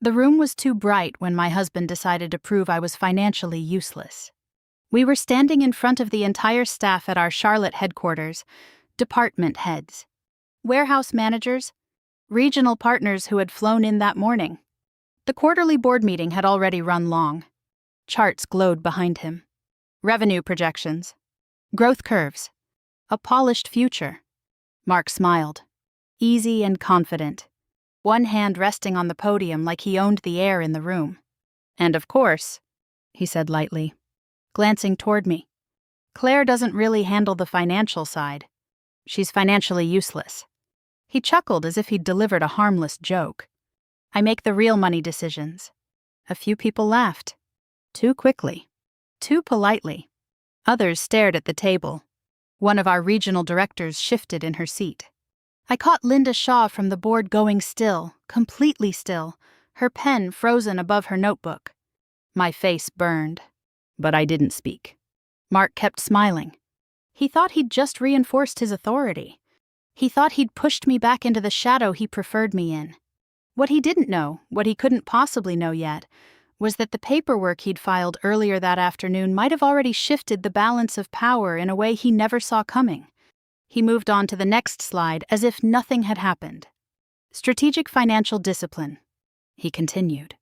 The room was too bright when my husband decided to prove I was financially useless. We were standing in front of the entire staff at our Charlotte headquarters, department heads, warehouse managers, regional partners who had flown in that morning. The quarterly board meeting had already run long. Charts glowed behind him. Revenue projections. Growth curves. A polished future. Mark smiled. Easy and confident. One hand resting on the podium like he owned the air in the room. And of course, he said lightly, glancing toward me, Claire doesn't really handle the financial side. She's financially useless. He chuckled as if he'd delivered a harmless joke. I make the real money decisions. A few people laughed. Too quickly. Too politely. Others stared at the table. One of our regional directors shifted in her seat. I caught Linda Shaw from the board going still, completely still, her pen frozen above her notebook. My face burned, but I didn't speak. Mark kept smiling. He thought he'd just reinforced his authority. He thought he'd pushed me back into the shadow he preferred me in. What he didn't know, what he couldn't possibly know yet, was that the paperwork he'd filed earlier that afternoon might have already shifted the balance of power in a way he never saw coming. He moved on to the next slide as if nothing had happened. Strategic financial discipline, he continued,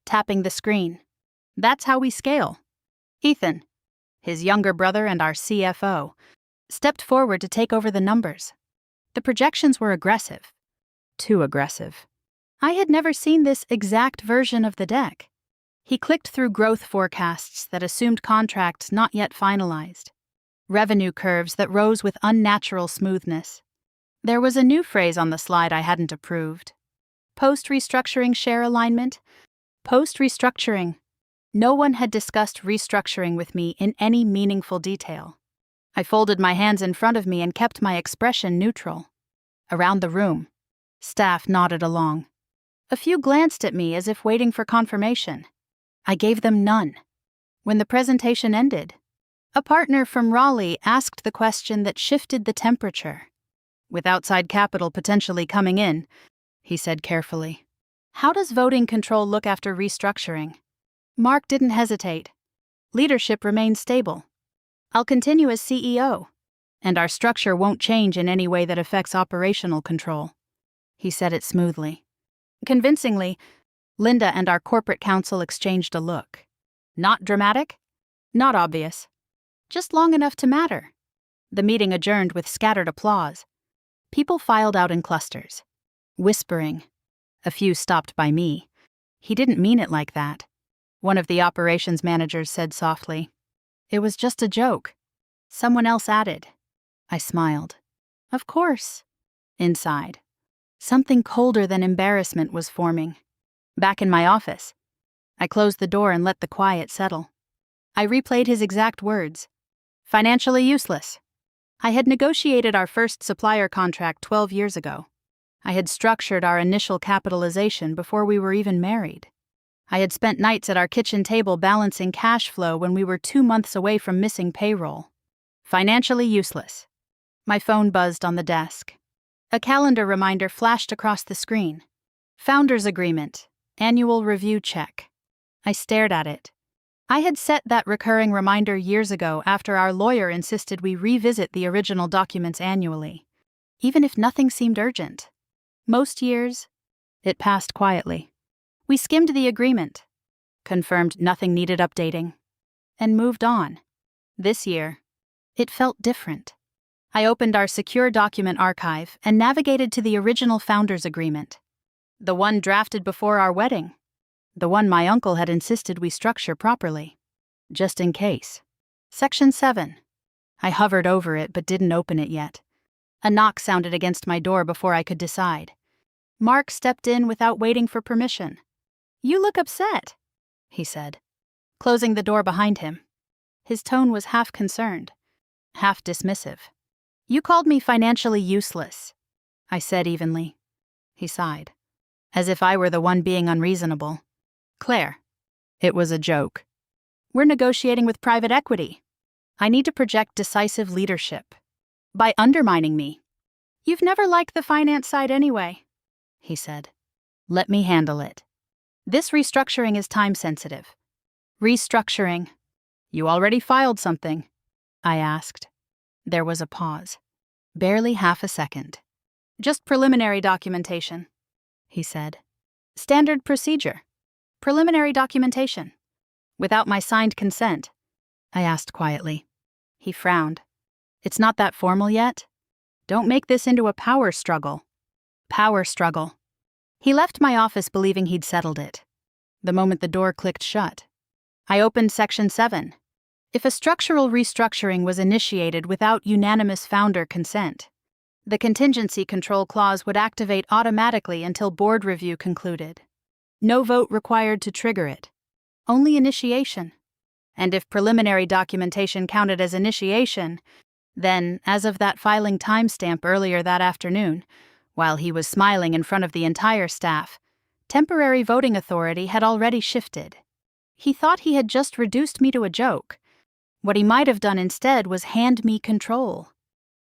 tapping the screen. That's how we scale. Ethan, his younger brother and our CFO, stepped forward to take over the numbers. The projections were aggressive. Too aggressive. I had never seen this exact version of the deck. He clicked through growth forecasts that assumed contracts not yet finalized. Revenue curves that rose with unnatural smoothness. There was a new phrase on the slide I hadn't approved. Post-restructuring share alignment. Post-restructuring. No one had discussed restructuring with me in any meaningful detail. I folded my hands in front of me and kept my expression neutral. Around the room, staff nodded along. A few glanced at me as if waiting for confirmation. I gave them none. When the presentation ended, a partner from Raleigh asked the question that shifted the temperature. With outside capital potentially coming in, he said carefully, how does voting control look after restructuring? Mark didn't hesitate. Leadership remains stable. I'll continue as CEO, and our structure won't change in any way that affects operational control. He said it smoothly. Convincingly, Linda and our corporate counsel exchanged a look. Not dramatic, not obvious, just long enough to matter. The meeting adjourned with scattered applause. People filed out in clusters, whispering. A few stopped by me. He didn't mean it like that. One of the operations managers said softly, it was just a joke. Someone else added. I smiled. Of course. Inside, something colder than embarrassment was forming. Back in my office, I closed the door and let the quiet settle. I replayed his exact words. Financially useless. I had negotiated our first supplier contract 12 years ago. I had structured our initial capitalization before we were even married. I had spent nights at our kitchen table balancing cash flow when we were 2 months away from missing payroll. Financially useless. My phone buzzed on the desk. A calendar reminder flashed across the screen. Founders Agreement. Annual review check. I stared at it. I had set that recurring reminder years ago after our lawyer insisted we revisit the original documents annually, even if nothing seemed urgent. Most years, it passed quietly. We skimmed the agreement, confirmed nothing needed updating, and moved on. This year, it felt different. I opened our secure document archive and navigated to the original Founders Agreement. The one drafted before our wedding. The one my uncle had insisted we structure properly. Just in case. Section 7. I hovered over it but didn't open it yet. A knock sounded against my door before I could decide. Mark stepped in without waiting for permission. You look upset, he said, closing the door behind him. His tone was half concerned, half dismissive. You called me financially useless, I said evenly. He sighed, as if I were the one being unreasonable. Claire, it was a joke. We're negotiating with private equity. I need to project decisive leadership. By undermining me. You've never liked the finance side anyway, he said. Let me handle it. This restructuring is time-sensitive. Restructuring. You already filed something, I asked. There was a pause. Barely half a second. Just preliminary documentation, he said. Standard procedure. Preliminary documentation. Without my signed consent, I asked quietly. He frowned. It's not that formal yet? Don't make this into a power struggle. Power struggle. He left my office believing he'd settled it. The moment the door clicked shut, I opened Section 7. If a structural restructuring was initiated without unanimous founder consent, the contingency control clause would activate automatically until board review concluded. No vote required to trigger it. Only initiation. And if preliminary documentation counted as initiation, then, as of that filing timestamp earlier that afternoon, while he was smiling in front of the entire staff, temporary voting authority had already shifted. He thought he had just reduced me to a joke. What he might have done instead was hand me control.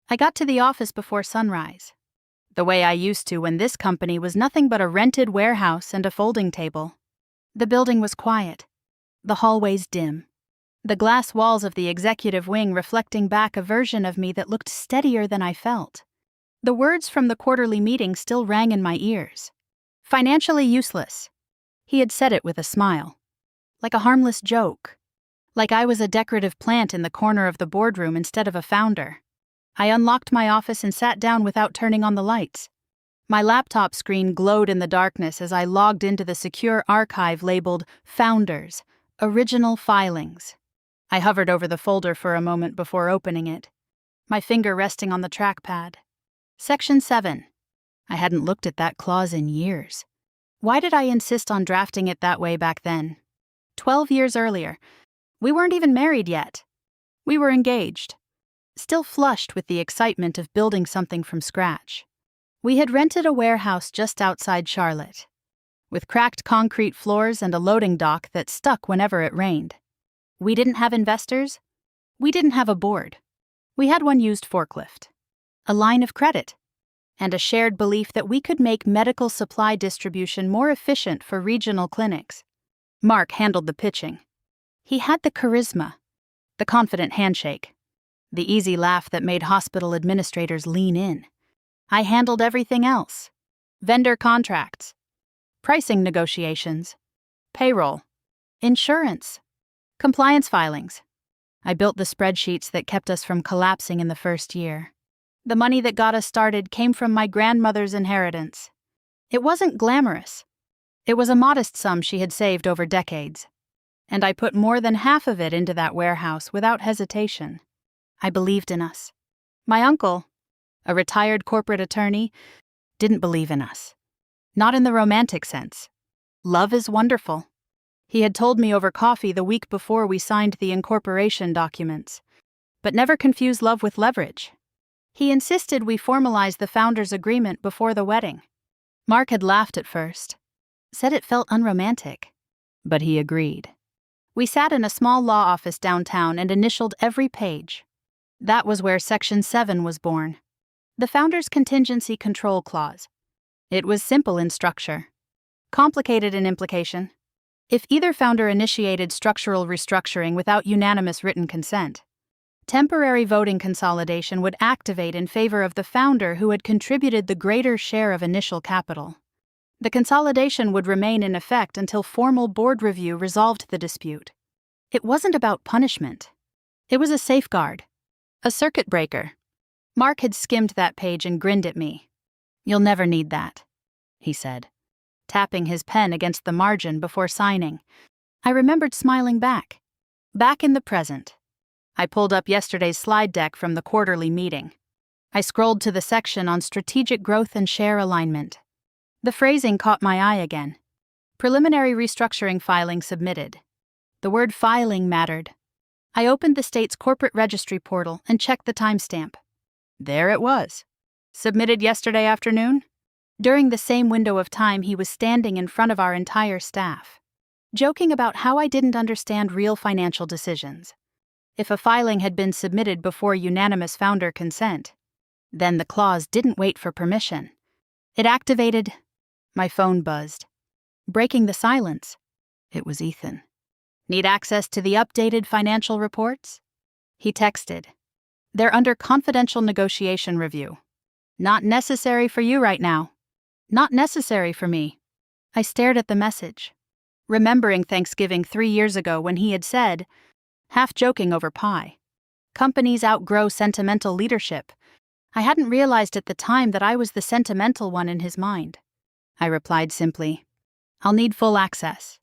I got to the office before sunrise, the way I used to when this company was nothing but a rented warehouse and a folding table. The building was quiet, the hallways dim, the glass walls of the executive wing reflecting back a version of me that looked steadier than I felt. The words from the quarterly meeting still rang in my ears. Financially useless. He had said it with a smile. Like a harmless joke. Like I was a decorative plant in the corner of the boardroom instead of a founder. I unlocked my office and sat down without turning on the lights. My laptop screen glowed in the darkness as I logged into the secure archive labeled Founders, Original Filings. I hovered over the folder for a moment before opening it, my finger resting on the trackpad. Section 7. I hadn't looked at that clause in years. Why did I insist on drafting it that way back then? 12 years earlier. We weren't even married yet. We were engaged. Still flushed with the excitement of building something from scratch. We had rented a warehouse just outside Charlotte, with cracked concrete floors and a loading dock that stuck whenever it rained. We didn't have investors. We didn't have a board. We had one used forklift, a line of credit, and a shared belief that we could make medical supply distribution more efficient for regional clinics. Mark handled the pitching. He had the charisma, the confident handshake, the easy laugh that made hospital administrators lean in. I handled everything else. Vendor contracts, pricing negotiations, payroll, insurance, compliance filings. I built the spreadsheets that kept us from collapsing in the first year. The money that got us started came from my grandmother's inheritance. It wasn't glamorous. It was a modest sum she had saved over decades. And I put more than half of it into that warehouse without hesitation. I believed in us. My uncle, a retired corporate attorney, didn't believe in us. Not in the romantic sense. Love is wonderful. He had told me over coffee the week before we signed the incorporation documents. But never confuse love with leverage. He insisted we formalize the founders' agreement before the wedding. Mark had laughed at first, said it felt unromantic, but he agreed. We sat in a small law office downtown and initialed every page. That was where Section 7 was born. The Founders' Contingency Control Clause. It was simple in structure, complicated in implication. If either founder initiated structural restructuring without unanimous written consent, temporary voting consolidation would activate in favor of the founder who had contributed the greater share of initial capital. The consolidation would remain in effect until formal board review resolved the dispute. It wasn't about punishment. It was a safeguard, a circuit breaker. Mark had skimmed that page and grinned at me. "You'll never need that," he said, tapping his pen against the margin before signing. I remembered smiling back. Back in the present. I pulled up yesterday's slide deck from the quarterly meeting. I scrolled to the section on strategic growth and share alignment. The phrasing caught my eye again. Preliminary restructuring filing submitted. The word filing mattered. I opened the state's corporate registry portal and checked the timestamp. There it was. Submitted yesterday afternoon? During the same window of time he was standing in front of our entire staff, joking about how I didn't understand real financial decisions. If a filing had been submitted before unanimous founder consent, then the clause didn't wait for permission. It activated. My phone buzzed. Breaking the silence, it was Ethan. Need access to the updated financial reports? He texted. They're under confidential negotiation review. Not necessary for you right now. Not necessary for me. I stared at the message, remembering Thanksgiving 3 years ago when he had said, half joking over pie, companies outgrow sentimental leadership. I hadn't realized at the time that I was the sentimental one in his mind. I replied simply, I'll need full access.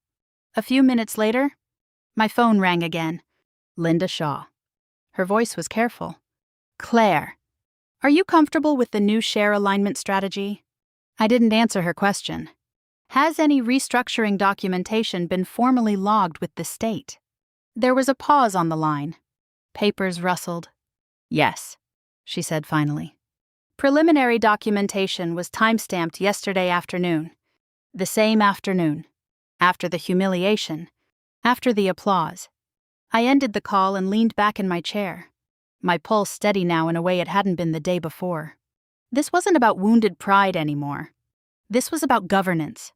A few minutes later, my phone rang again. Linda Shaw. Her voice was careful. Claire, are you comfortable with the new share alignment strategy? I didn't answer her question. Has any restructuring documentation been formally logged with the state? There was a pause on the line. Papers rustled. Yes, she said finally. Preliminary documentation was time-stamped yesterday afternoon. The same afternoon. After the humiliation. After the applause. I ended the call and leaned back in my chair, my pulse steady now in a way it hadn't been the day before. This wasn't about wounded pride anymore. This was about governance.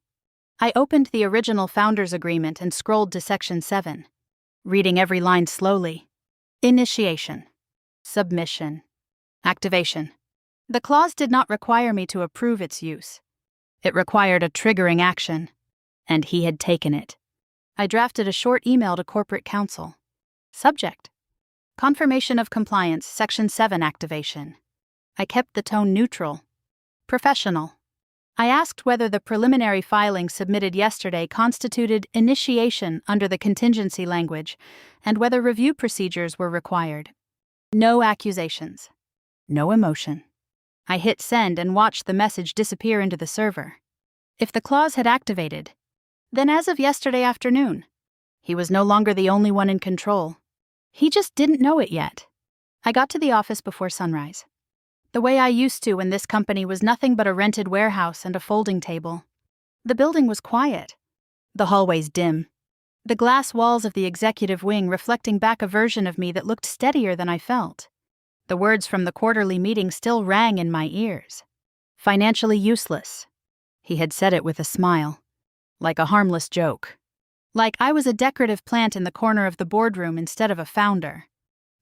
I opened the original Founders Agreement and scrolled to Section 7, reading every line slowly. Initiation. Submission. Activation. The clause did not require me to approve its use. It required a triggering action, and he had taken it. I drafted a short email to corporate counsel. Subject: Confirmation of Compliance, Section 7 activation. I kept the tone neutral. Professional. I asked whether the preliminary filing submitted yesterday constituted initiation under the contingency language and whether review procedures were required. No accusations. No emotion. I hit send and watched the message disappear into the server. If the clause had activated, then as of yesterday afternoon, he was no longer the only one in control. He just didn't know it yet. I got to the office before sunrise. The way I used to when this company was nothing but a rented warehouse and a folding table. The building was quiet. The hallways dim. The glass walls of the executive wing reflecting back a version of me that looked steadier than I felt. The words from the quarterly meeting still rang in my ears. Financially useless. He had said it with a smile. Like a harmless joke. Like I was a decorative plant in the corner of the boardroom instead of a founder.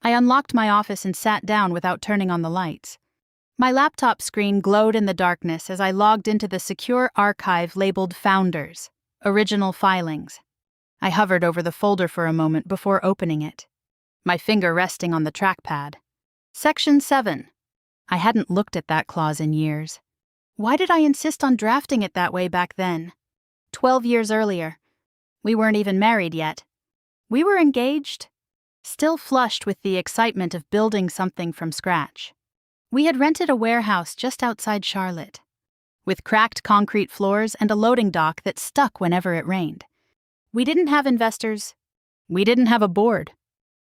I unlocked my office and sat down without turning on the lights. My laptop screen glowed in the darkness as I logged into the secure archive labeled Founders, Original Filings. I hovered over the folder for a moment before opening it, my finger resting on the trackpad. Section 7. I hadn't looked at that clause in years. Why did I insist on drafting it that way back then? 12 years earlier. We weren't even married yet. We were engaged, still flushed with the excitement of building something from scratch. We had rented a warehouse just outside Charlotte, with cracked concrete floors and a loading dock that stuck whenever it rained. We didn't have investors. We didn't have a board.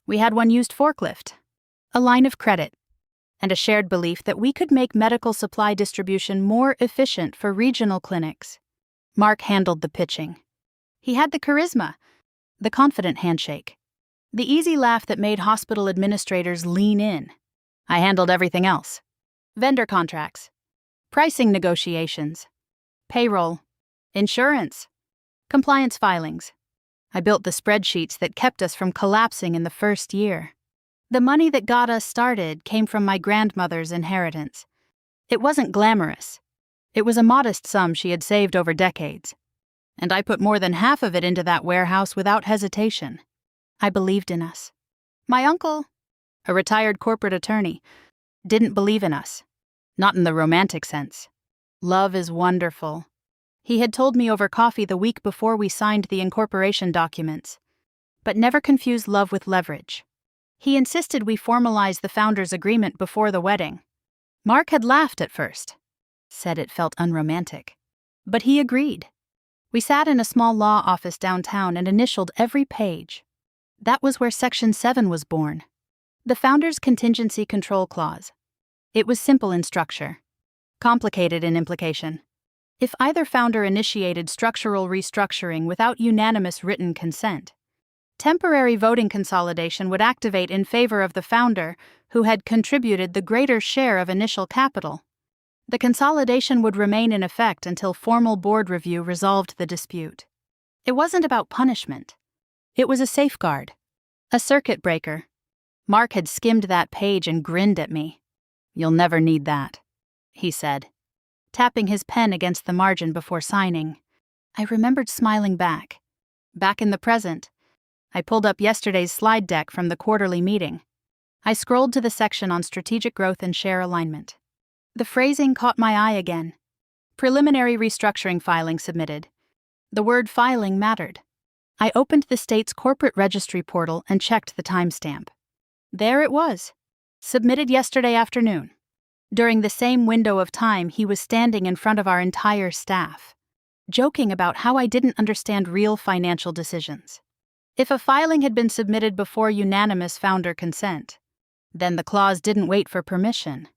We had one used forklift, a line of credit, and a shared belief that we could make medical supply distribution more efficient for regional clinics. Mark handled the pitching. He had the charisma, the confident handshake, the easy laugh that made hospital administrators lean in. I handled everything else. Vendor contracts, pricing negotiations, payroll, insurance, compliance filings. I built the spreadsheets that kept us from collapsing in the first year. The money that got us started came from my grandmother's inheritance. It wasn't glamorous. It was a modest sum she had saved over decades. And I put more than half of it into that warehouse without hesitation. I believed in us. My uncle, a retired corporate attorney, didn't believe in us. Not in the romantic sense. Love is wonderful. He had told me over coffee the week before we signed the incorporation documents. But never confuse love with leverage. He insisted we formalize the founders' agreement before the wedding. Mark had laughed at first, said it felt unromantic. But he agreed. We sat in a small law office downtown and initialed every page. That was where Section 7 was born. The Founders' Contingency Control Clause. It was simple in structure, complicated in implication. If either founder initiated structural restructuring without unanimous written consent, temporary voting consolidation would activate in favor of the founder who had contributed the greater share of initial capital. The consolidation would remain in effect until formal board review resolved the dispute. It wasn't about punishment. It was a safeguard. A circuit breaker. Mark had skimmed that page and grinned at me. "You'll never need that," he said, tapping his pen against the margin before signing. I remembered smiling back. Back in the present, I pulled up yesterday's slide deck from the quarterly meeting. I scrolled to the section on strategic growth and share alignment. The phrasing caught my eye again. Preliminary restructuring filing submitted. The word filing mattered. I opened the state's corporate registry portal and checked the timestamp. There it was. Submitted yesterday afternoon. During the same window of time, he was standing in front of our entire staff, joking about how I didn't understand real financial decisions. If a filing had been submitted before unanimous founder consent, then the clause didn't wait for permission.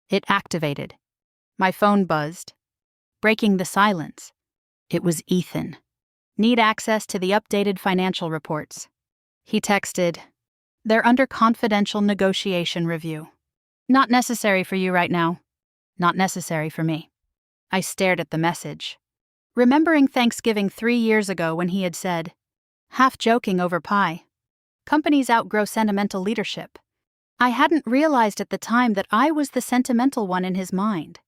It activated. My phone buzzed, breaking the silence. It was Ethan. "Need access to the updated financial reports." He texted, "They're under confidential negotiation review. Not necessary for you right now. Not necessary for me." I stared at the message, remembering Thanksgiving 3 years ago when he had said, half joking over pie, "Companies outgrow sentimental leadership." I hadn't realized at the time that I was the sentimental one in his mind.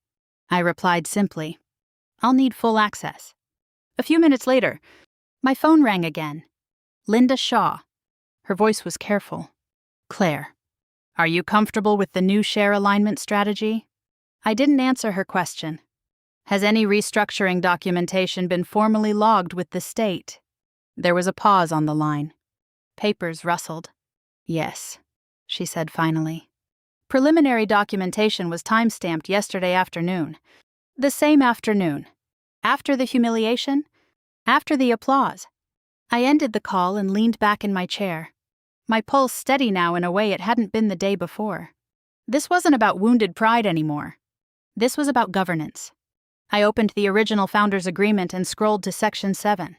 I replied simply, "I'll need full access." A few minutes later, my phone rang again. Linda Shaw. Her voice was careful. "Claire, are you comfortable with the new share alignment strategy?" I didn't answer her question. "Has any restructuring documentation been formally logged with the state?" There was a pause on the line. Papers rustled. "Yes," she said finally. Preliminary documentation was time-stamped yesterday afternoon. The same afternoon. After the humiliation, after the applause. I ended the call and leaned back in my chair. My pulse steady now in a way it hadn't been the day before. This wasn't about wounded pride anymore. This was about governance. I opened the original founders' agreement and scrolled to Section 7.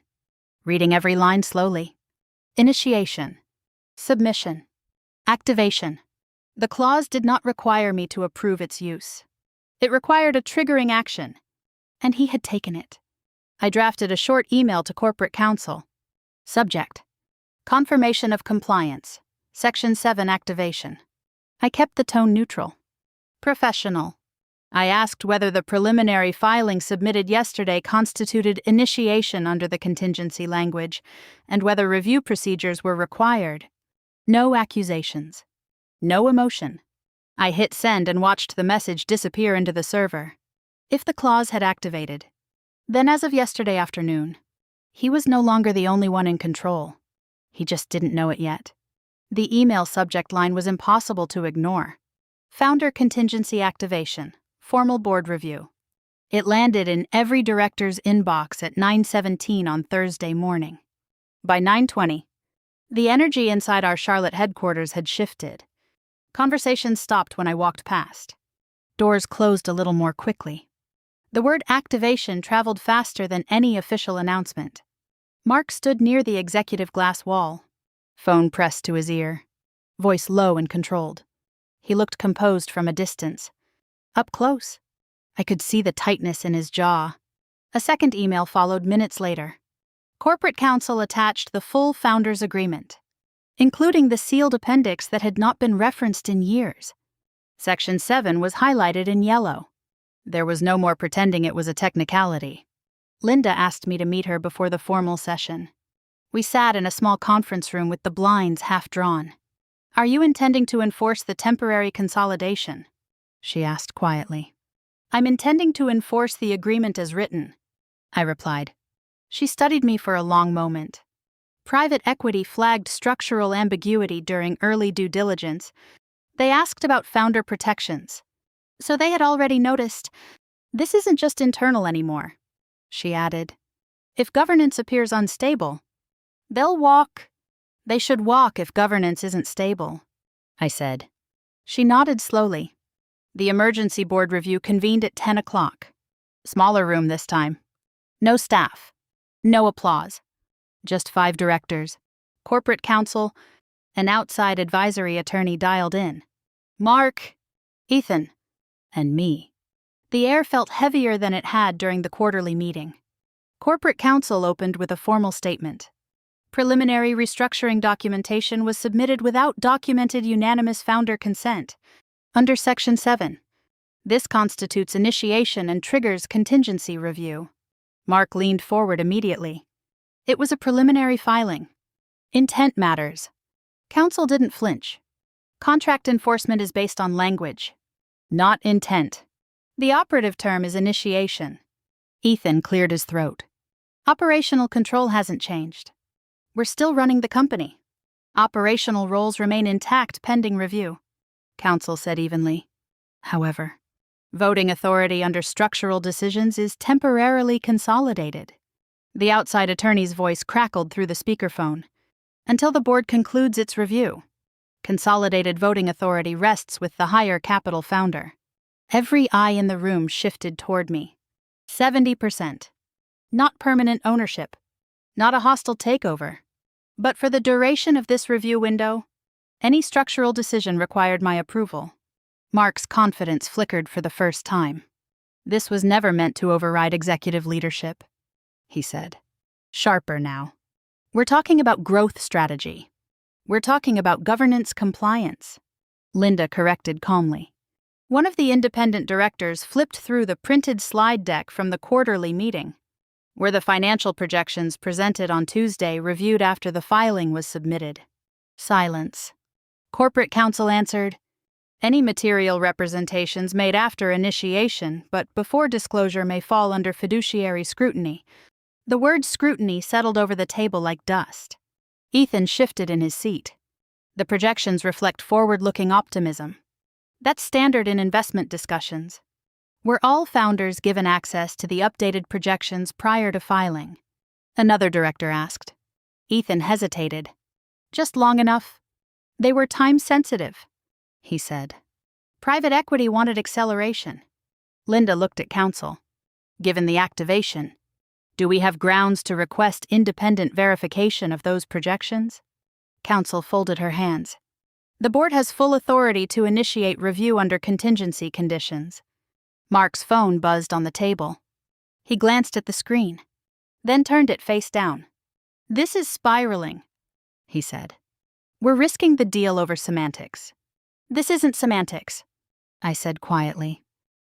Reading every line slowly. Initiation. Submission. Activation. The clause did not require me to approve its use. It required a triggering action, and he had taken it. I drafted a short email to corporate counsel. Subject: Confirmation of compliance. Section 7 activation. I kept the tone neutral. Professional. I asked whether the preliminary filing submitted yesterday constituted initiation under the contingency language, and whether review procedures were required. No accusations. No emotion. I hit send and watched the message disappear into the server. If the clause had activated, then as of yesterday afternoon, he was no longer the only one in control. He just didn't know it yet. The email subject line was impossible to ignore. Founder contingency activation. Formal board review. It landed in every director's inbox at 9:17 on Thursday morning. By 9:20, the energy inside our Charlotte headquarters had shifted. Conversations stopped when I walked past. Doors closed a little more quickly. The word activation traveled faster than any official announcement. Mark stood near the executive glass wall, phone pressed to his ear, voice low and controlled. He looked composed from a distance. Up close, I could see the tightness in his jaw. A second email followed minutes later. Corporate counsel attached the full founders' agreement, including the sealed appendix that had not been referenced in years. Section 7 was highlighted in yellow. There was no more pretending it was a technicality. Linda asked me to meet her before the formal session. We sat in a small conference room with the blinds half drawn. "Are you intending to enforce the temporary consolidation?" she asked quietly. "I'm intending to enforce the agreement as written," I replied. She studied me for a long moment. Private equity flagged structural ambiguity during early due diligence. They asked about founder protections. So they had already noticed, "This isn't just internal anymore," she added. "If governance appears unstable, they should walk if governance isn't stable," I said. She nodded slowly. The emergency board review convened at 10 o'clock. Smaller room this time. No staff. No applause. Just 5 directors, corporate counsel, an outside advisory attorney dialed in. Mark, Ethan, and me. The air felt heavier than it had during the quarterly meeting. Corporate counsel opened with a formal statement. Preliminary restructuring documentation was submitted without documented unanimous founder consent. Under Section 7. This constitutes initiation and triggers contingency review. Mark leaned forward immediately. It was a preliminary filing. Intent matters. Counsel didn't flinch. Contract enforcement is based on language, not intent. The operative term is initiation. Ethan cleared his throat. Operational control hasn't changed. We're still running the company. Operational roles remain intact pending review, counsel said evenly. However, voting authority under structural decisions is temporarily consolidated. The outside attorney's voice crackled through the speakerphone. Until the board concludes its review, consolidated voting authority rests with the higher capital founder. Every eye in the room shifted toward me. 70%. Not permanent ownership. Not a hostile takeover. But for the duration of this review window, any structural decision required my approval. Mark's confidence flickered for the first time. This was never meant to override executive leadership, he said. Sharper now. We're talking about growth strategy. We're talking about governance compliance, Linda corrected calmly. One of the independent directors flipped through the printed slide deck from the quarterly meeting, where the financial projections presented on Tuesday reviewed after the filing was submitted. Silence. Corporate counsel answered, any material representations made after initiation but before disclosure may fall under fiduciary scrutiny. The word scrutiny settled over the table like dust. Ethan shifted in his seat. The projections reflect forward-looking optimism. That's standard in investment discussions. Were all founders given access to the updated projections prior to filing? Another director asked. Ethan hesitated. Just long enough. They were time-sensitive, he said. Private equity wanted acceleration. Linda looked at counsel. Given the activation, do we have grounds to request independent verification of those projections? Counsel folded her hands. The board has full authority to initiate review under contingency conditions. Mark's phone buzzed on the table. He glanced at the screen, then turned it face down. This is spiraling, he said. We're risking the deal over semantics. This isn't semantics, I said quietly.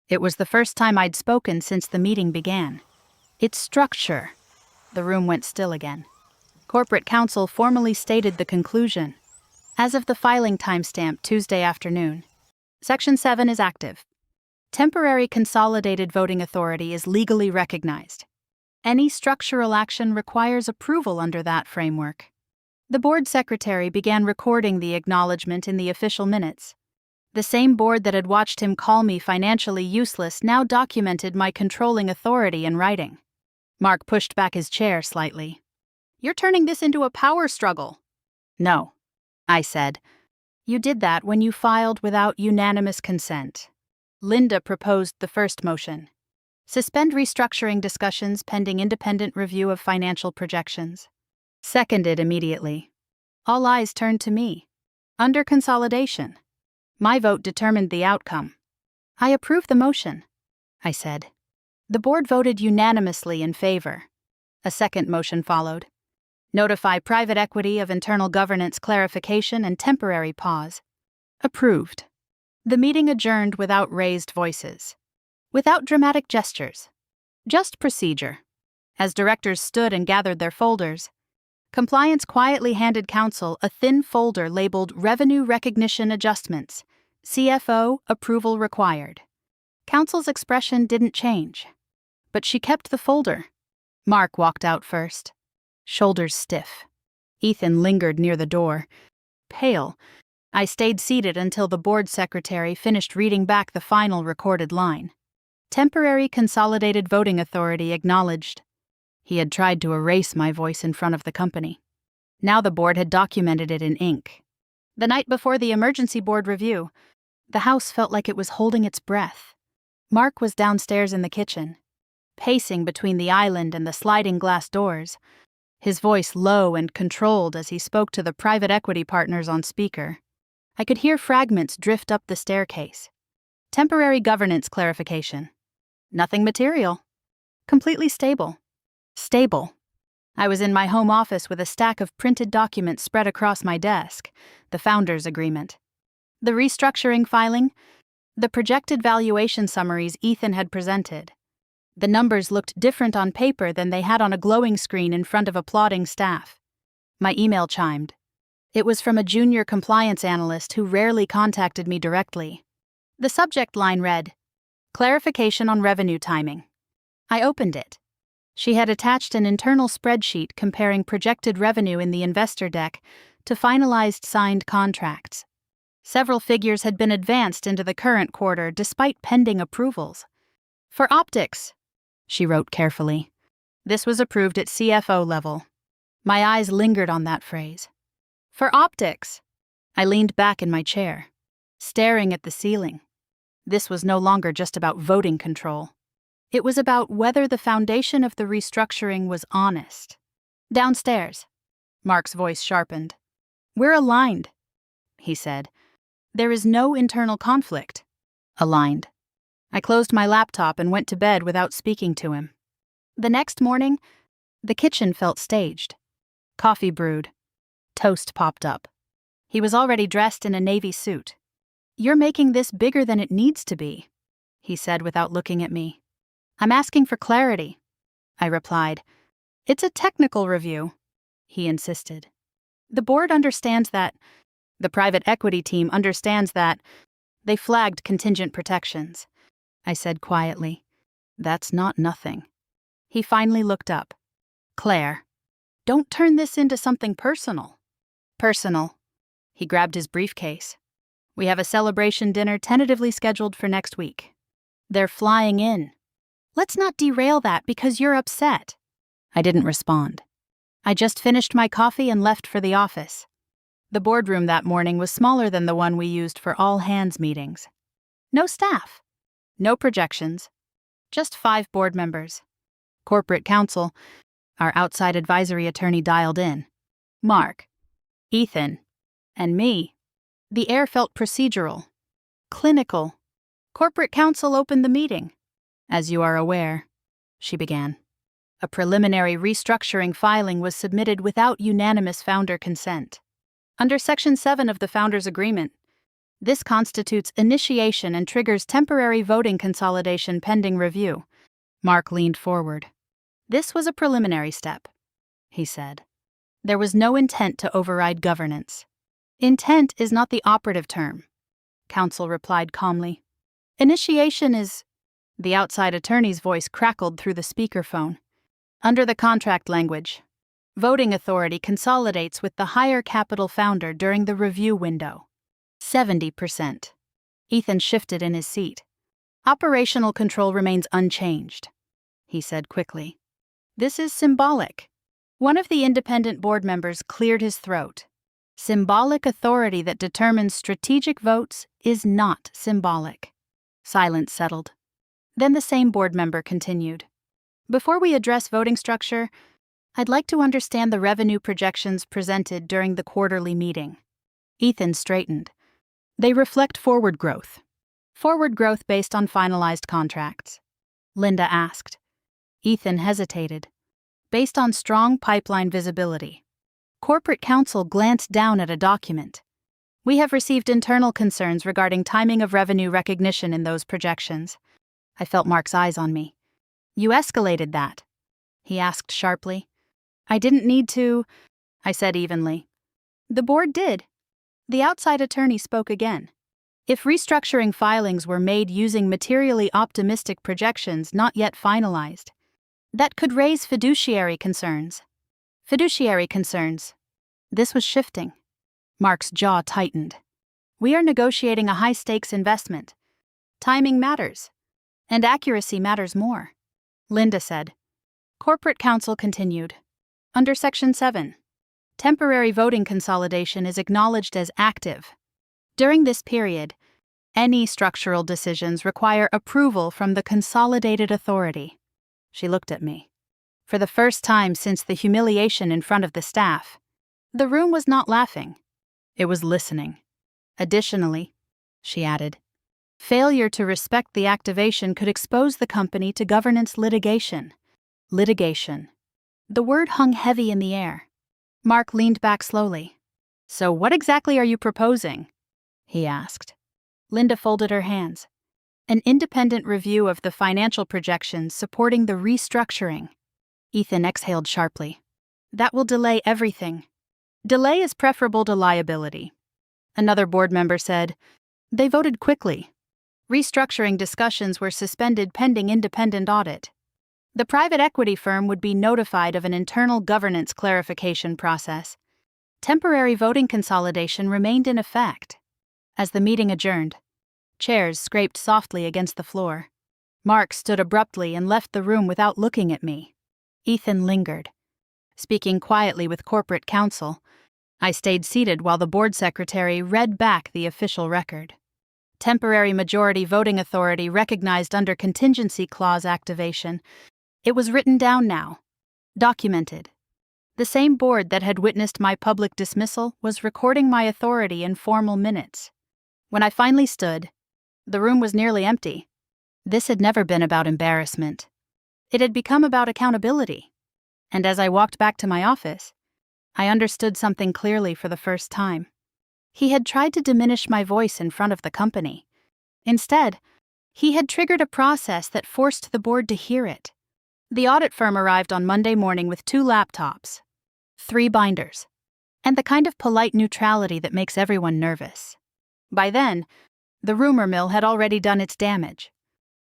It was the first time I'd spoken since the meeting began. It's structure. The room went still again. Corporate counsel formally stated the conclusion. As of the filing timestamp Tuesday afternoon, Section 7 is active. Temporary consolidated voting authority is legally recognized. Any structural action requires approval under that framework. The board secretary began recording the acknowledgement in the official minutes. The same board that had watched him call me financially useless now documented my controlling authority in writing. Mark pushed back his chair slightly. You're turning this into a power struggle. No, I said. You did that when you filed without unanimous consent. Linda proposed the first motion. Suspend restructuring discussions pending independent review of financial projections. Seconded immediately. All eyes turned to me. Under consolidation. My vote determined the outcome. I approve the motion, I said. The board voted unanimously in favor. A second motion followed. Notify private equity of internal governance clarification and temporary pause. Approved. The meeting adjourned without raised voices. Without dramatic gestures. Just procedure. As directors stood and gathered their folders, compliance quietly handed counsel a thin folder labeled Revenue Recognition Adjustments, CFO Approval Required. Counsel's expression didn't change, but she kept the folder. Mark walked out first, shoulders stiff. Ethan lingered near the door, pale. I stayed seated until the board secretary finished reading back the final recorded line. Temporary Consolidated Voting Authority acknowledged. He had tried to erase my voice in front of the company. Now the board had documented it in ink. The night before the emergency board review, the house felt like it was holding its breath. Mark was downstairs in the kitchen, pacing between the island and the sliding glass doors, his voice low and controlled as he spoke to the private equity partners on speaker. I could hear fragments drift up the staircase. Temporary governance clarification. Nothing material. Completely stable. Stable. I was in my home office with a stack of printed documents spread across my desk, the founders' agreement, the restructuring filing, the projected valuation summaries Ethan had presented. The numbers looked different on paper than they had on a glowing screen in front of applauding staff. My email chimed. It was from a junior compliance analyst who rarely contacted me directly. The subject line read, "Clarification on revenue timing." I opened it. She had attached an internal spreadsheet comparing projected revenue in the investor deck to finalized signed contracts. Several figures had been advanced into the current quarter despite pending approvals. For optics, she wrote carefully. This was approved at CFO level. My eyes lingered on that phrase. For optics. I leaned back in my chair, staring at the ceiling. This was no longer just about voting control. It was about whether the foundation of the restructuring was honest. Downstairs. Mark's voice sharpened. We're aligned, he said. There is no internal conflict. Aligned. I closed my laptop and went to bed without speaking to him. The next morning, the kitchen felt staged. Coffee brewed. Toast popped up. He was already dressed in a navy suit. You're making this bigger than it needs to be, he said without looking at me. I'm asking for clarity, I replied. It's a technical review, he insisted. The board understands that. The private equity team understands that. They flagged contingent protections, I said quietly. That's not nothing. He finally looked up. Claire, don't turn this into something personal. Personal. He grabbed his briefcase. We have a celebration dinner tentatively scheduled for next week. They're flying in. Let's not derail that because you're upset. I didn't respond. I just finished my coffee and left for the office. The boardroom that morning was smaller than the one we used for all-hands meetings. No staff. No projections. Just 5 board members. Corporate counsel, our outside advisory attorney dialed in. Mark, Ethan, and me. The air felt procedural. Clinical. Corporate counsel opened the meeting. As you are aware, she began. A preliminary restructuring filing was submitted without unanimous founder consent. Under Section 7 of the Founders' Agreement, this constitutes initiation and triggers temporary voting consolidation pending review. Mark leaned forward. This was a preliminary step, he said. There was no intent to override governance. Intent is not the operative term, counsel replied calmly. Initiation is... The outside attorney's voice crackled through the speakerphone. Under the contract language, voting authority consolidates with the higher capital founder during the review window. 70%. Ethan shifted in his seat. Operational control remains unchanged, he said quickly. This is symbolic. One of the independent board members cleared his throat. Symbolic authority that determines strategic votes is not symbolic. Silence settled. Then the same board member continued. Before we address voting structure, I'd like to understand the revenue projections presented during the quarterly meeting. Ethan straightened. They reflect forward growth. Forward growth based on finalized contracts. Linda asked. Ethan hesitated. Based on strong pipeline visibility. Corporate counsel glanced down at a document. We have received internal concerns regarding timing of revenue recognition in those projections. I felt Mark's eyes on me. You escalated that, he asked sharply. I didn't need to, I said evenly. The board did. The outside attorney spoke again. If restructuring filings were made using materially optimistic projections not yet finalized, that could raise fiduciary concerns. Fiduciary concerns. This was shifting. Mark's jaw tightened. We are negotiating a high-stakes investment. Timing matters. And accuracy matters more, Linda said. Corporate counsel continued. Under Section 7, temporary voting consolidation is acknowledged as active. During this period, any structural decisions require approval from the consolidated authority. She looked at me. For the first time since the humiliation in front of the staff, the room was not laughing. It was listening. Additionally, she added, Failure to respect the activation could expose the company to governance litigation. Litigation. The word hung heavy in the air. Mark leaned back slowly. "So what exactly are you proposing?" he asked. Linda folded her hands. "An independent review of the financial projections supporting the restructuring." Ethan exhaled sharply. "That will delay everything." "Delay is preferable to liability," another board member said. They voted quickly. Restructuring discussions were suspended pending independent audit. The private equity firm would be notified of an internal governance clarification process. Temporary voting consolidation remained in effect. As the meeting adjourned, chairs scraped softly against the floor. Mark stood abruptly and left the room without looking at me. Ethan lingered. Speaking quietly with corporate counsel, I stayed seated while the board secretary read back the official record. Temporary majority voting authority recognized under contingency clause activation. It was written down now. Documented. The same board that had witnessed my public dismissal was recording my authority in formal minutes. When I finally stood, the room was nearly empty. This had never been about embarrassment. It had become about accountability. And as I walked back to my office, I understood something clearly for the first time. He had tried to diminish my voice in front of the company. Instead, he had triggered a process that forced the board to hear it. The audit firm arrived on Monday morning with 2 laptops, 3 binders, and the kind of polite neutrality that makes everyone nervous. By then, the rumor mill had already done its damage.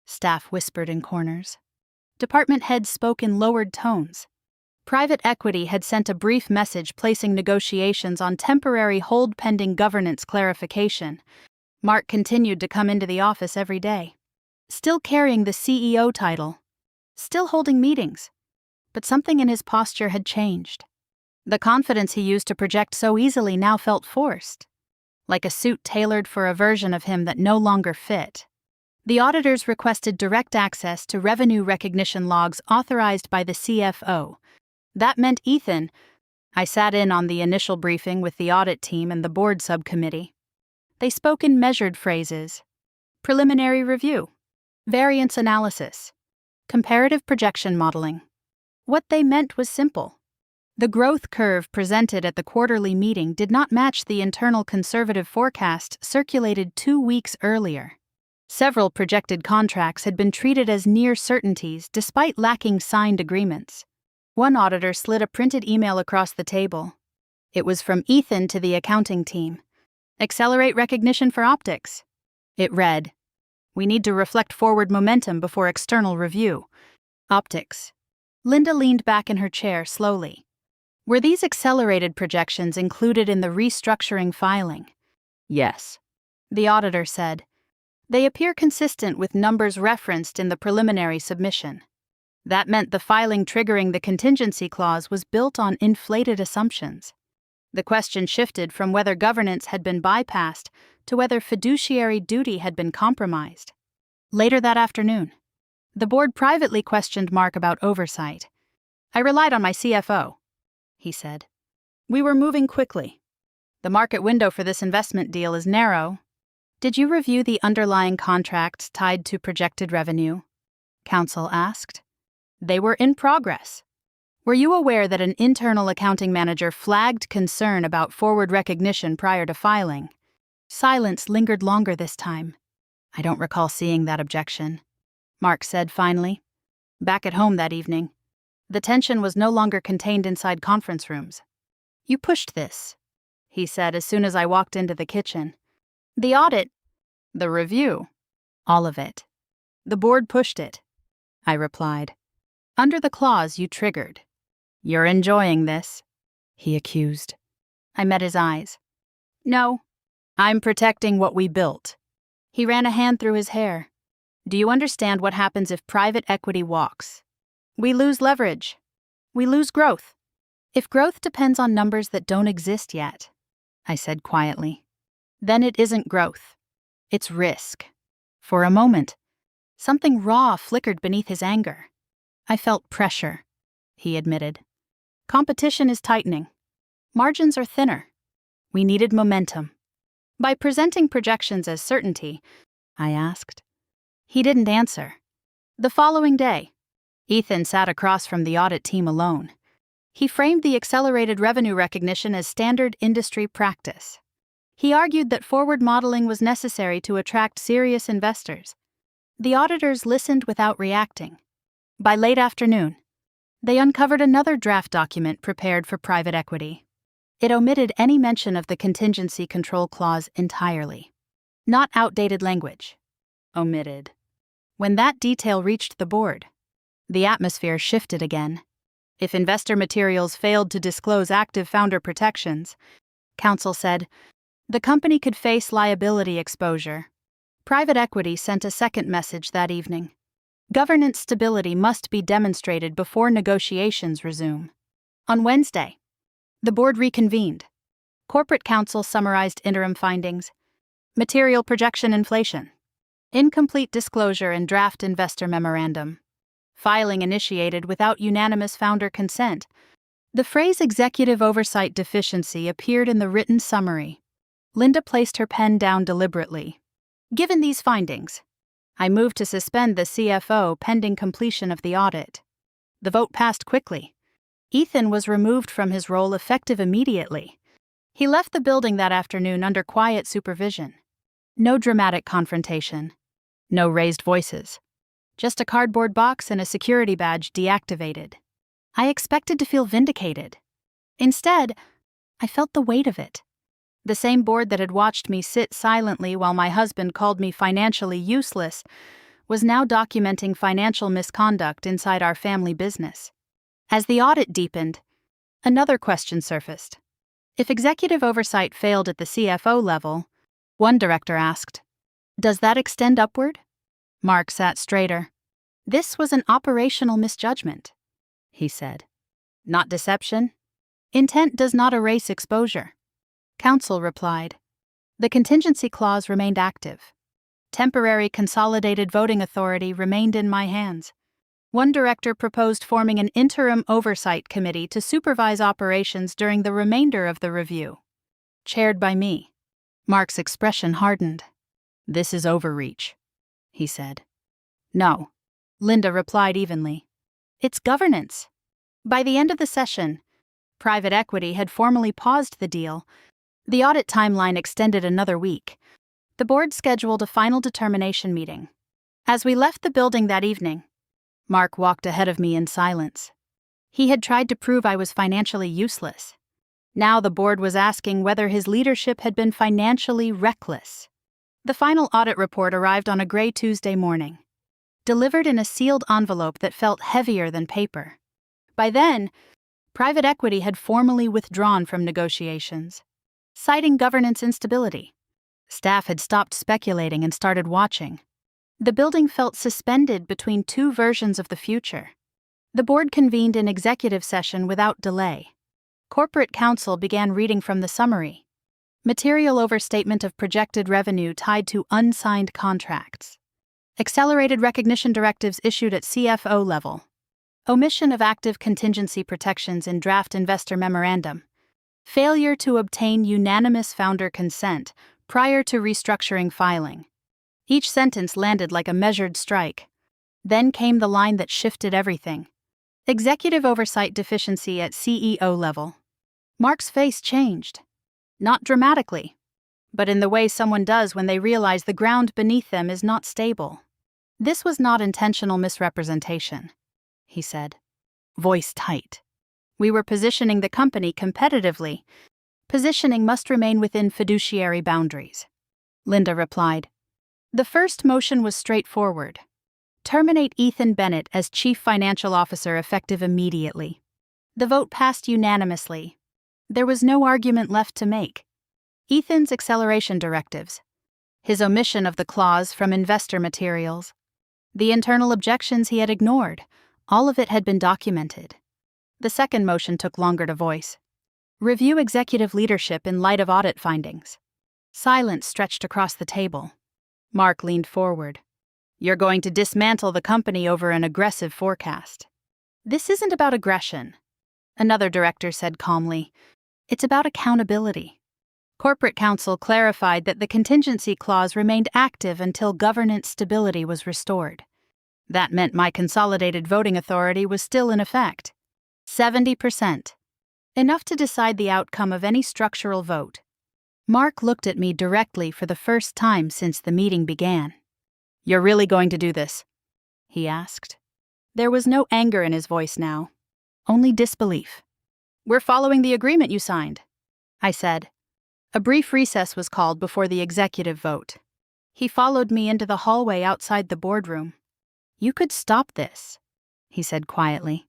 Staff whispered in corners. Department heads spoke in lowered tones. Private equity had sent a brief message placing negotiations on temporary hold pending governance clarification. Mark continued to come into the office every day, still carrying the CEO title, still holding meetings, but something in his posture had changed. The confidence he used to project so easily now felt forced, like a suit tailored for a version of him that no longer fit. The auditors requested direct access to revenue recognition logs authorized by the CFO. That meant Ethan. I sat in on the initial briefing with the audit team and the board subcommittee. They spoke in measured phrases: preliminary review, variance analysis, comparative projection modeling. What they meant was simple. The growth curve presented at the quarterly meeting did not match the internal conservative forecast circulated 2 weeks earlier. Several projected contracts had been treated as near certainties despite lacking signed agreements. One auditor slid a printed email across the table. It was from Ethan to the accounting team. "Accelerate recognition for optics." It read, "We need to reflect forward momentum before external review. Optics." Linda leaned back in her chair slowly. Were these accelerated projections included in the restructuring filing? "Yes," the auditor said. "They appear consistent with numbers referenced in the preliminary submission." That meant the filing triggering the contingency clause was built on inflated assumptions. The question shifted from whether governance had been bypassed to whether fiduciary duty had been compromised. Later that afternoon, the board privately questioned Mark about oversight. "I relied on my CFO," he said. "We were moving quickly. The market window for this investment deal is narrow." "Did you review the underlying contracts tied to projected revenue?" counsel asked. "They were in progress." "Were you aware that an internal accounting manager flagged concern about forward recognition prior to filing?" Silence lingered longer this time. "I don't recall seeing that objection," Mark said finally. Back at home that evening, the tension was no longer contained inside conference rooms. "You pushed this," he said as soon as I walked into the kitchen. "The audit, the review, all of it. The board pushed it," I replied. "Under the clause you triggered." "You're enjoying this," he accused. I met his eyes. "No, I'm protecting what we built." He ran a hand through his hair. "Do you understand what happens if private equity walks? We lose leverage. We lose growth. If growth depends on numbers that don't exist yet," I said quietly, "then it isn't growth. It's risk." For a moment, something raw flickered beneath his anger. "I felt pressure," he admitted. "Competition is tightening. Margins are thinner. We needed momentum. By presenting projections as certainty, I asked. He didn't answer. The following day, Ethan sat across from the audit team alone. He framed the accelerated revenue recognition as standard industry practice. He argued that forward modeling was necessary to attract serious investors. The auditors listened without reacting. By late afternoon, they uncovered another draft document prepared for private equity. It omitted any mention of the contingency control clause entirely. Not outdated language. Omitted. When that detail reached the board, the atmosphere shifted again. If investor materials failed to disclose active founder protections, counsel said, the company could face liability exposure. Private equity sent a second message that evening. Governance stability must be demonstrated before negotiations resume. On Wednesday, the board reconvened. Corporate counsel summarized interim findings. Material projection inflation. Incomplete disclosure and draft investor memorandum. Filing initiated without unanimous founder consent. The phrase executive oversight deficiency appeared in the written summary. Linda placed her pen down deliberately. Given these findings, I moved to suspend the CFO pending completion of the audit. The vote passed quickly. Ethan was removed from his role effective immediately. He left the building that afternoon under quiet supervision. No dramatic confrontation. No raised voices. Just a cardboard box and a security badge deactivated. I expected to feel vindicated. Instead, I felt the weight of it. The same board that had watched me sit silently while my husband called me financially useless was now documenting financial misconduct inside our family business. As the audit deepened, another question surfaced. If executive oversight failed at the CFO level, one director asked, does that extend upward? Mark sat straighter. This was an operational misjudgment, he said. Not deception. Intent does not erase exposure. Counsel replied. The contingency clause remained active. Temporary consolidated voting authority remained in my hands. One director proposed forming an interim oversight committee to supervise operations during the remainder of the review. Chaired by me. Mark's expression hardened. This is overreach, he said. No, Linda replied evenly. It's governance. By the end of the session, private equity had formally paused the deal. The audit timeline extended another week. The board scheduled a final determination meeting. As we left the building that evening, Mark walked ahead of me in silence. He had tried to prove I was financially useless. Now the board was asking whether his leadership had been financially reckless. The final audit report arrived on a gray Tuesday morning, delivered in a sealed envelope that felt heavier than paper. By then, private equity had formally withdrawn from negotiations, citing governance instability. Staff had stopped speculating and started watching. The building felt suspended between two versions of the future. The board convened an executive session without delay. Corporate counsel began reading from the summary. Material overstatement of projected revenue tied to unsigned contracts. Accelerated recognition directives issued at CFO level. Omission of active contingency protections in draft investor memorandum. Failure to obtain unanimous founder consent prior to restructuring filing. Each sentence landed like a measured strike. Then came the line that shifted everything. Executive oversight deficiency at CEO level. Mark's face changed. Not dramatically, but in the way someone does when they realize the ground beneath them is not stable. This was not intentional misrepresentation, he said, voice tight. We were positioning the company competitively. Positioning must remain within fiduciary boundaries. Linda replied. The first motion was straightforward. Terminate Ethan Bennett as Chief Financial Officer effective immediately. The vote passed unanimously. There was no argument left to make. Ethan's acceleration directives. His omission of the clause from investor materials. The internal objections he had ignored. All of it had been documented. The second motion took longer to voice. Review executive leadership in light of audit findings. Silence stretched across the table. Mark leaned forward. You're going to dismantle the company over an aggressive forecast. This isn't about aggression, another director said calmly. It's about accountability. Corporate counsel clarified that the contingency clause remained active until governance stability was restored. That meant my consolidated voting authority was still in effect. 70%. Enough to decide the outcome of any structural vote. Mark looked at me directly for the first time since the meeting began. "You're really going to do this?" he asked. There was no anger in his voice now, only disbelief. "We're following the agreement you signed," I said. A brief recess was called before the executive vote. He followed me into the hallway outside the boardroom. "You could stop this," he said quietly.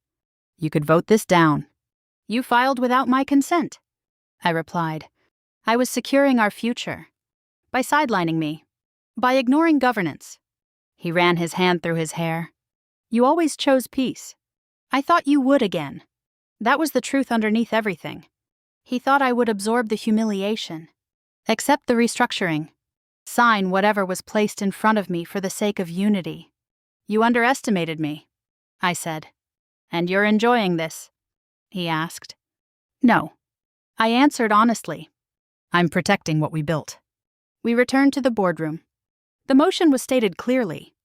"You could vote this down." "You filed without my consent," I replied. "I was securing our future. By sidelining me. By ignoring governance." He ran his hand through his hair. "You always chose peace. I thought you would again. That was the truth underneath everything." He thought I would absorb the humiliation, accept the restructuring, sign whatever was placed in front of me for the sake of unity. "You underestimated me," I said. "And you're enjoying this?" he asked. "No," I answered honestly. "I'm protecting what we built." We returned to the boardroom. The motion was stated clearly.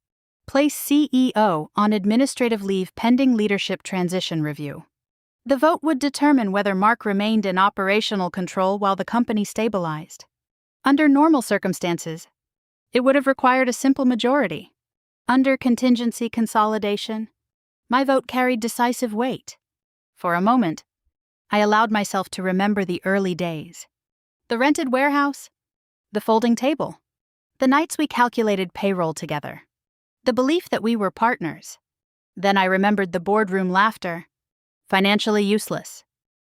Place CEO on administrative leave pending leadership transition review. The vote would determine whether Mark remained in operational control while the company stabilized. Under normal circumstances, it would have required a simple majority. Under contingency consolidation, my vote carried decisive weight. For a moment, I allowed myself to remember the early days. The rented warehouse, the folding table, the nights we calculated payroll together, the belief that we were partners. Then I remembered the boardroom laughter. Financially useless.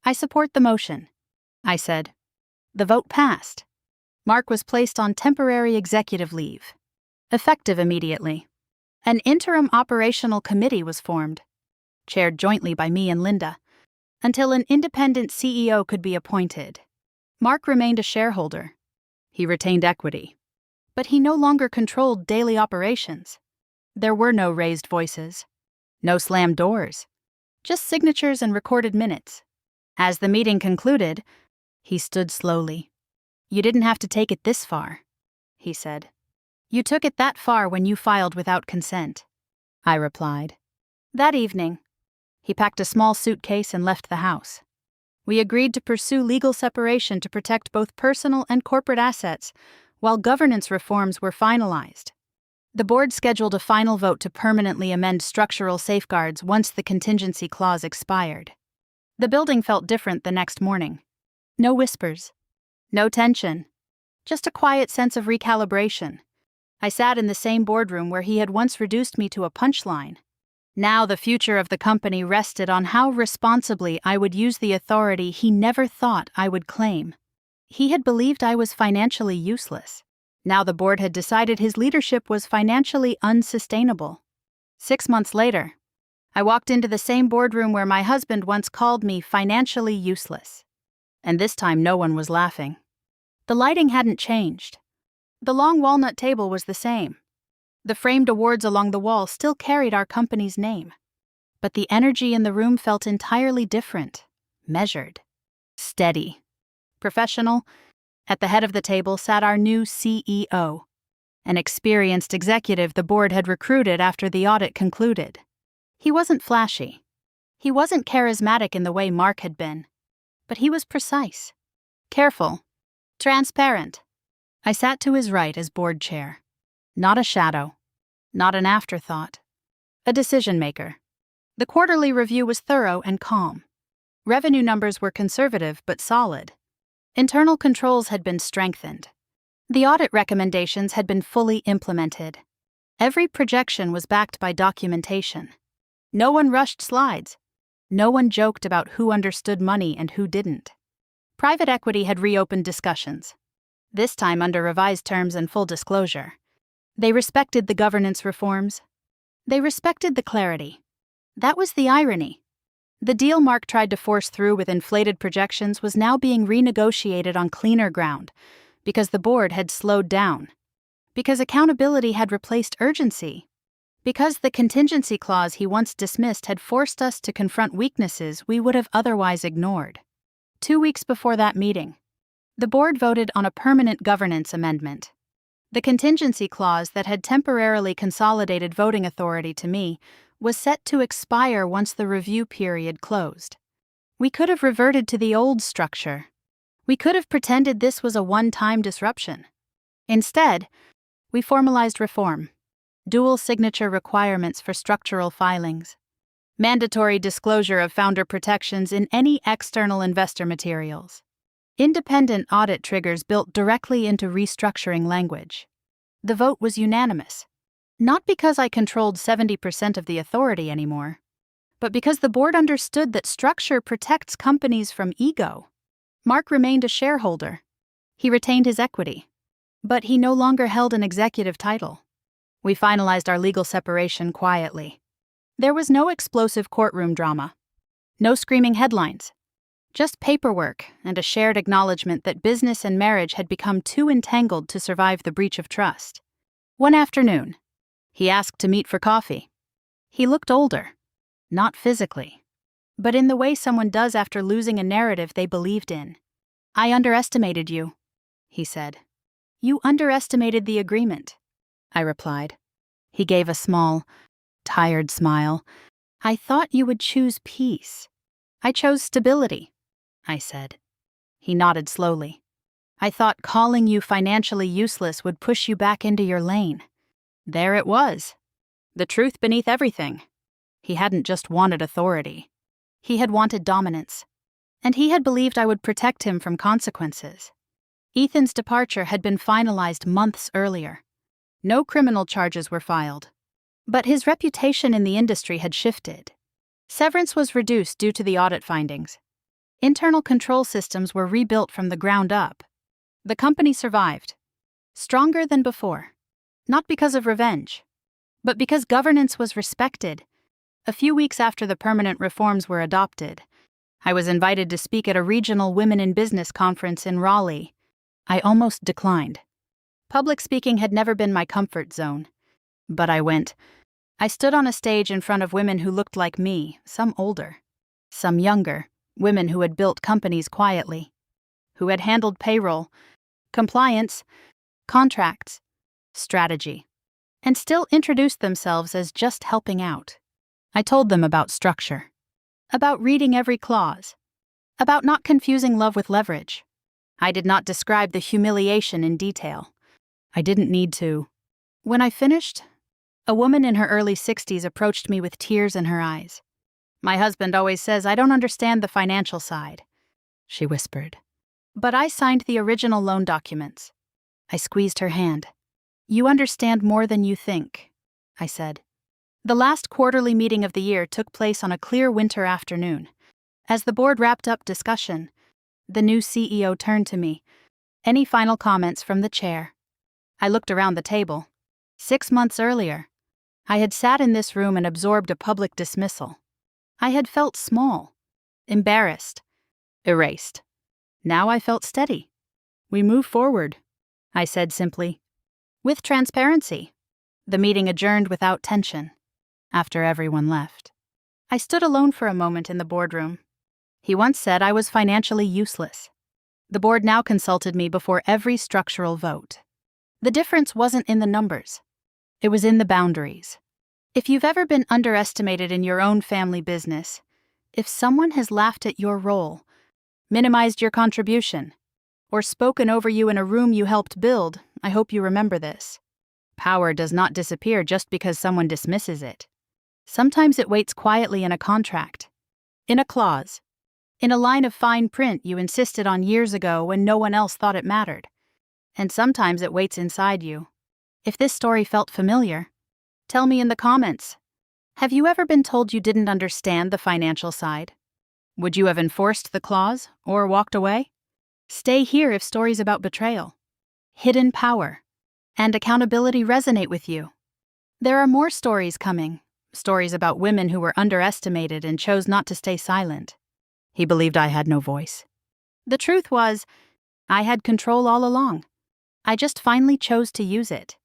"I support the motion," I said. The vote passed. Mark was placed on temporary executive leave, effective immediately. An interim operational committee was formed, chaired jointly by me and Linda, until an independent CEO could be appointed. Mark remained a shareholder. He retained equity. But he no longer controlled daily operations. There were no raised voices, no slammed doors, just signatures and recorded minutes. As the meeting concluded, he stood slowly. "You didn't have to take it this far," he said. "You took it that far when you filed without consent," I replied. That evening, he packed a small suitcase and left the house. We agreed to pursue legal separation to protect both personal and corporate assets, while governance reforms were finalized. The board scheduled a final vote to permanently amend structural safeguards once the contingency clause expired. The building felt different the next morning. No whispers. No tension. Just a quiet sense of recalibration. I sat in the same boardroom where he had once reduced me to a punchline. Now the future of the company rested on how responsibly I would use the authority he never thought I would claim. He had believed I was financially useless. Now the board had decided his leadership was financially unsustainable. 6 months later, I walked into the same boardroom where my husband once called me financially useless. And this time no one was laughing. The lighting hadn't changed. The long walnut table was the same. The framed awards along the wall still carried our company's name. But the energy in the room felt entirely different, measured, steady, professional. At the head of the table sat our new CEO, an experienced executive the board had recruited after the audit concluded. He wasn't flashy. He wasn't charismatic in the way Mark had been. But he was precise, careful, transparent. I sat to his right as board chair. Not a shadow. Not an afterthought. A decision maker. The quarterly review was thorough and calm. Revenue numbers were conservative but solid. Internal controls had been strengthened. The audit recommendations had been fully implemented. Every projection was backed by documentation. No one rushed slides. No one joked about who understood money and who didn't. Private equity had reopened discussions, this time under revised terms and full disclosure. They respected the governance reforms. They respected the clarity. That was the irony. The deal Mark tried to force through with inflated projections was now being renegotiated on cleaner ground because the board had slowed down, because accountability had replaced urgency, because the contingency clause he once dismissed had forced us to confront weaknesses we would have otherwise ignored. 2 weeks before that meeting, The board voted on a permanent governance amendment. The contingency clause that had temporarily consolidated voting authority to me was set to expire once the review period closed. We could have reverted to the old structure. We could have pretended this was a one-time disruption. Instead, we formalized reform. Dual signature requirements for structural filings. Mandatory disclosure of founder protections in any external investor materials. Independent audit triggers built directly into restructuring language. The vote was unanimous. Not because I controlled 70% of the authority anymore, but because the board understood that structure protects companies from ego. Mark remained a shareholder. He retained his equity. But he no longer held an executive title. We finalized our legal separation quietly. There was no explosive courtroom drama. No screaming headlines. Just paperwork and a shared acknowledgement that business and marriage had become too entangled to survive the breach of trust. One afternoon, he asked to meet for coffee. He looked older. Not physically, but in the way someone does after losing a narrative they believed in. "I underestimated you," he said. "You underestimated the agreement," I replied. He gave a small, tired smile. "I thought you would choose peace." "I chose stability," I said. He nodded slowly. "I thought calling you financially useless would push you back into your lane." There it was. The truth beneath everything. He hadn't just wanted authority. He had wanted dominance. And he had believed I would protect him from consequences. Ethan's departure had been finalized months earlier. No criminal charges were filed. But his reputation in the industry had shifted. Severance was reduced due to the audit findings. Internal control systems were rebuilt from the ground up. The company survived. Stronger than before. Not because of revenge, but because governance was respected. A few weeks after the permanent reforms were adopted, I was invited to speak at a regional Women in Business conference in Raleigh. I almost declined. Public speaking had never been my comfort zone. But I went. I stood on a stage in front of women who looked like me, some older, some younger, women who had built companies quietly, who had handled payroll, compliance, contracts, strategy, and still introduced themselves as just helping out. I told them about structure, about reading every clause, about not confusing love with leverage. I did not describe the humiliation in detail. I didn't need to. When I finished, a woman in her early 60s approached me with tears in her eyes. "My husband always says I don't understand the financial side," she whispered. "But I signed the original loan documents." I squeezed her hand. "You understand more than you think," I said. The last quarterly meeting of the year took place on a clear winter afternoon. As the board wrapped up discussion, the new CEO turned to me. "Any final comments from the chair?" I looked around the table. 6 months earlier, I had sat in this room and absorbed a public dismissal. I had felt small, embarrassed, erased. Now I felt steady. "We move forward," I said simply. With transparency. The meeting adjourned without tension. After everyone left, I stood alone for a moment in the boardroom. He once said I was financially useless. The board now consulted me before every structural vote. The difference wasn't in the numbers. It was in the boundaries. If you've ever been underestimated in your own family business, if someone has laughed at your role, minimized your contribution, or spoken over you in a room you helped build, I hope you remember this. Power does not disappear just because someone dismisses it. Sometimes it waits quietly in a contract, in a clause, in a line of fine print you insisted on years ago when no one else thought it mattered. And sometimes it waits inside you. If this story felt familiar, tell me in the comments. Have you ever been told you didn't understand the financial side? Would you have enforced the clause or walked away? Stay here if stories about betrayal, hidden power, and accountability resonate with you. There are more stories coming. Stories about women who were underestimated and chose not to stay silent. He believed I had no voice. The truth was, I had control all along. I just finally chose to use it.